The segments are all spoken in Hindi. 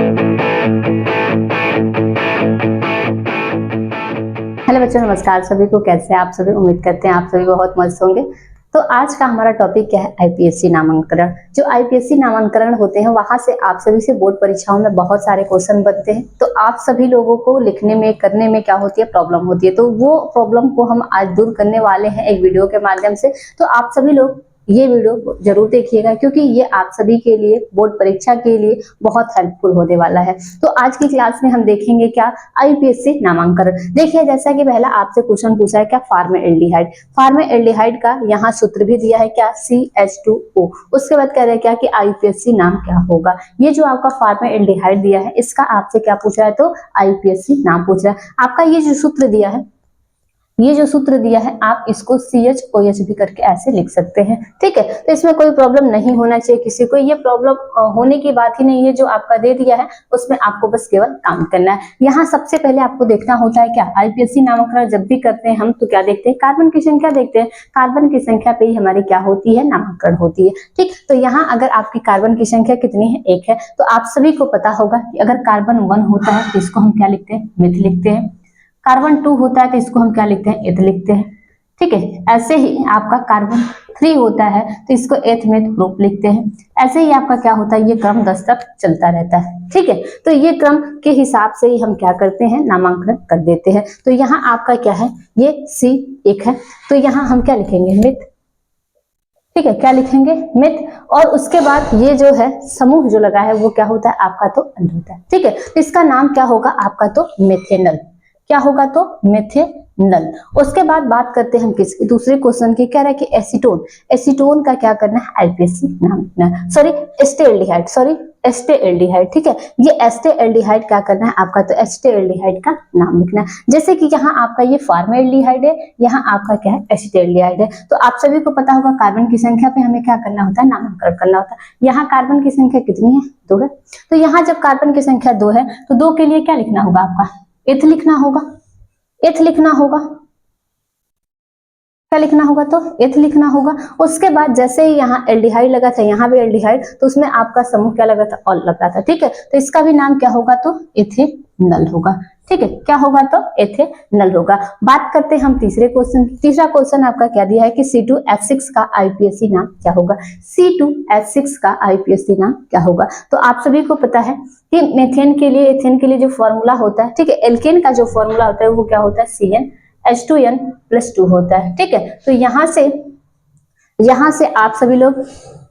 हेलो बच्चों, नमस्कार सभी को। कैसे हैं आप सभी? उम्मीद करते हैं आप सभी बहुत मस्त होंगे। तो आज का हमारा टॉपिक क्या है? आईपीएससी नामांकन। जो आईपीएससी नामांकन होते हैं वहां से आप सभी से बोर्ड परीक्षाओं में बहुत सारे क्वेश्चन बनते हैं। तो आप सभी लोगों को लिखने में करने में क्या होती है? प्रॉब्लम होती है। तो वो प्रॉब्लम को हम आज दूर करने वाले हैं एक वीडियो के माध्यम से। तो आप सभी लोग ये वीडियो जरूर देखिएगा, क्योंकि ये आप सभी के लिए बोर्ड परीक्षा के लिए बहुत हेल्पफुल होने वाला है। तो आज की क्लास में हम देखेंगे क्या? आईपीएससी नामांकन। देखिए, जैसा कि पहला आपसे क्वेश्चन पूछा है क्या? फॉर्मेल्डिहाइड। फॉर्मेल्डिहाइड का यहाँ सूत्र भी दिया है क्या? CH2O। उसके बाद कह रहे हैं क्या कि आईपीएससी नाम क्या होगा। ये जो आपका फॉर्मेल्डिहाइड दिया है, इसका आपसे क्या पूछ रहा है? तो आईपीएससी नाम पूछ रहा है। आपका ये जो सूत्र दिया है, ये जो सूत्र दिया है, आप इसको CHOH भी करके ऐसे लिख सकते हैं। ठीक है, तो इसमें कोई प्रॉब्लम नहीं होना चाहिए किसी को। ये प्रॉब्लम होने की बात ही नहीं है। जो आपका दे दिया है उसमें आपको बस केवल काम करना है। यहाँ सबसे पहले आपको देखना होता है क्या? आईपीएससी नामांकन जब भी करते हैं हम तो क्या देखते हैं? कार्बन की संख्या देखते हैं। कार्बन की संख्या पे ही हमारी क्या होती है? नामांकन होती है। ठीक, तो यहाँ अगर आपकी कार्बन की संख्या कितनी है? 1 है। तो आप सभी को पता होगा कि अगर कार्बन 1 होता है तो इसको हम क्या लिखते हैं? मिथ लिखते हैं। कार्बन 2 होता है तो इसको हम क्या लिखते हैं? एथ लिखते हैं। ठीक है, ऐसे ही आपका कार्बन 3 होता है तो इसको एथ मेथ प्रोप लिखते हैं। ऐसे ही आपका क्या होता है? ये क्रम 10 तक चलता रहता है। ठीक है, तो ये क्रम के हिसाब से ही हम क्या करते हैं? नामांकन कर देते हैं। तो यहाँ आपका क्या है? ये C1 है, तो यहाँ हम क्या लिखेंगे? मिथ। ठीक है, क्या लिखेंगे? मिथ। और उसके बाद ये जो है समूह जो लगा है वो क्या होता है? आपका तो अन होता है। ठीक है, तो इसका नाम क्या होगा? आपका तो मेथेनल। क्या होगा? तो मेथेनल। उसके बाद बात करते हैं हम किस दूसरे क्वेश्चन की। कह रहा है कि एसीटोन। एसीटोन का क्या करना है? आईपीएससी नाम लिखना है। सॉरी, एस्टेल्डिहाइड। ठीक है, ये एस्टेल्डिहाइड क्या करना है? आपका तो एस्टेल्डिहाइड का नाम लिखना है। जैसे कि यहाँ आपका ये फॉर्मेल्डिहाइड है, यहाँ आपका क्या है? एसिटेल्डिहाइड है। तो आप सभी को पता होगा कार्बन की संख्या पे हमें क्या करना होता है? नामांकन करना होता है। यहाँ कार्बन की संख्या कितनी है? 2 है। तो यहाँ जब कार्बन की संख्या 2 है तो 2 के लिए क्या लिखना होगा? आपका एथ लिखना होगा। एथ लिखना होगा। क्या लिखना होगा? तो एथ लिखना होगा। उसके बाद जैसे ही यहाँ एल्डिहाइड लगा था, यहाँ भी एल्डिहाइड, तो उसमें आपका समूह क्या लगा था? ऑल लगा था। ठीक है, तो इसका भी नाम क्या होगा? तो एथेनल होगा। ठीक है, क्या होगा? तो एथेनल होगा। बात करते हैं हम तीसरे क्वेश्चन। तीसरा क्वेश्चन आपका क्या दिया है कि C2H6 का आईपीएससी नाम क्या होगा? C2H6 का आईपीएससी नाम क्या होगा? तो आप सभी को पता है कि मेथेन के लिए, एथेन के लिए जो फॉर्मूला होता है, ठीक है, एल्केन का जो फॉर्मूला होता है वो क्या होता है? CnH2n+2 होता है। ठीक है, तो यहां से आप सभी लोग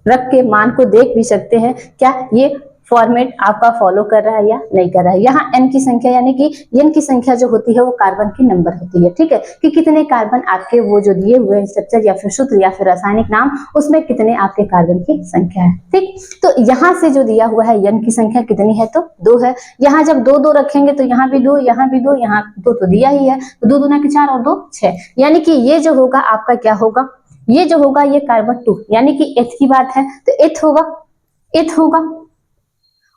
रख के मान को देख भी सकते हैं क्या ये फॉर्मेट आपका फॉलो कर रहा है या नहीं कर रहा है। यहाँ n की संख्या यानी कि n की संख्या जो होती है वो कार्बन की नंबर होती है। ठीक है, कि कितने कार्बन आपके वो जो दिए हुए स्ट्रक्चर या फिर सूत्र या फिर रासायनिक नाम, उसमें कितने आपके कार्बन की संख्या है। ठीक, तो यहाँ से जो दिया हुआ है n की संख्या कितनी है? तो 2 है। यहाँ जब 2 2 रखेंगे तो यहाँ भी 2, यहाँ भी 2, यहाँ 2 तो दिया ही है, तो 2 दूना के 4 और 2 6, यानी कि ये जो होगा आपका क्या होगा? ये जो होगा ये कार्बन 2, यानी कि एथ की बात है तो एथ होगा। एथ होगा।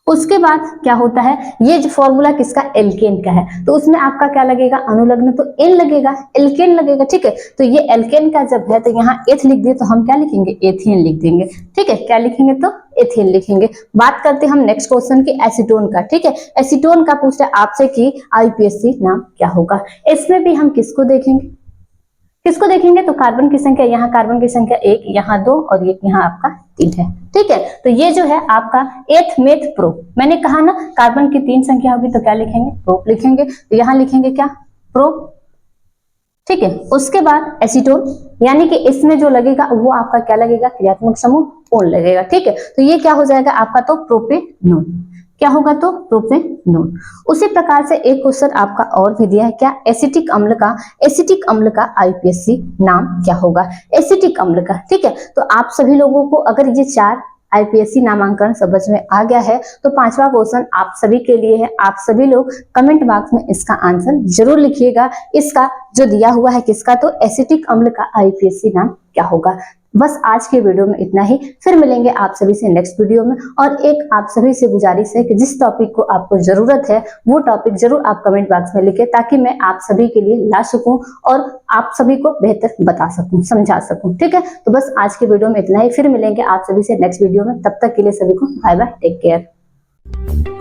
उसके बाद क्या होता है? ये जो फॉर्मूला किसका? एल्केन का है, तो उसमें आपका क्या लगेगा? अनुलग्न, तो एन लगेगा, एल्केन लगेगा। ठीक है, तो ये एल्केन का जब है तो यहाँ एथ लिख दिए तो हम क्या लिखेंगे? एथेन लिख देंगे। ठीक है, क्या लिखेंगे? तो एथेन लिखेंगे। बात करते हैं हम नेक्स्ट क्वेश्चन की, एसीटोन का। ठीक है, एसीटोन का पूछ रहा है आपसे कि आईपीएससी नाम क्या होगा। इसमें भी हम किसको देखेंगे? किसको देखेंगे? तो कार्बन की संख्या, यहाँ कार्बन की संख्या 1, यहाँ 2 और एक यहाँ आपका 3 है। ठीक है, तो ये जो है आपका एथ मेथ प्रोप। मैंने कहा ना कार्बन की 3 संख्या होगी तो क्या लिखेंगे? प्रोप लिखेंगे। तो यहाँ लिखेंगे क्या? प्रोप। ठीक है, उसके बाद एसीटोन, यानी कि इसमें जो लगेगा वो आपका क्या लगेगा? क्रियात्मक समूह ओन लगेगा। ठीक है, तो ये क्या हो जाएगा आपका? तो प्रोपेनोन। क्या होगा? तो प्रोपेनोन। उसी प्रकार से एक क्वेश्चन आपका और भी दिया है क्या? एसिटिक अम्ल का आईपीएससी नाम क्या होगा? एसिटिक अम्ल का। ठीक है, तो आप सभी लोगों को अगर ये 4 आईपीएससी नामांकन समझ में आ गया है तो 5वां क्वेश्चन आप सभी के लिए है। आप सभी लोग कमेंट बॉक्स में इसका आंसर जरूर लिखिएगा। इसका जो दिया हुआ है किसका? तो एसिटिक अम्ल का आईपीएससी नाम क्या होगा। बस आज के वीडियो में इतना ही, फिर मिलेंगे आप सभी से नेक्स्ट वीडियो में। और एक आप सभी से गुजारिश है कि जिस टॉपिक को आपको जरूरत है वो टॉपिक जरूर आप कमेंट बॉक्स में लिखें, ताकि मैं आप सभी के लिए ला सकूं और आप सभी को बेहतर बता सकूं, समझा सकूं। ठीक है, तो बस आज के वीडियो में इतना ही, फिर मिलेंगे आप सभी से नेक्स्ट वीडियो में। तब तक के लिए सभी को बाय बाय, टेक केयर।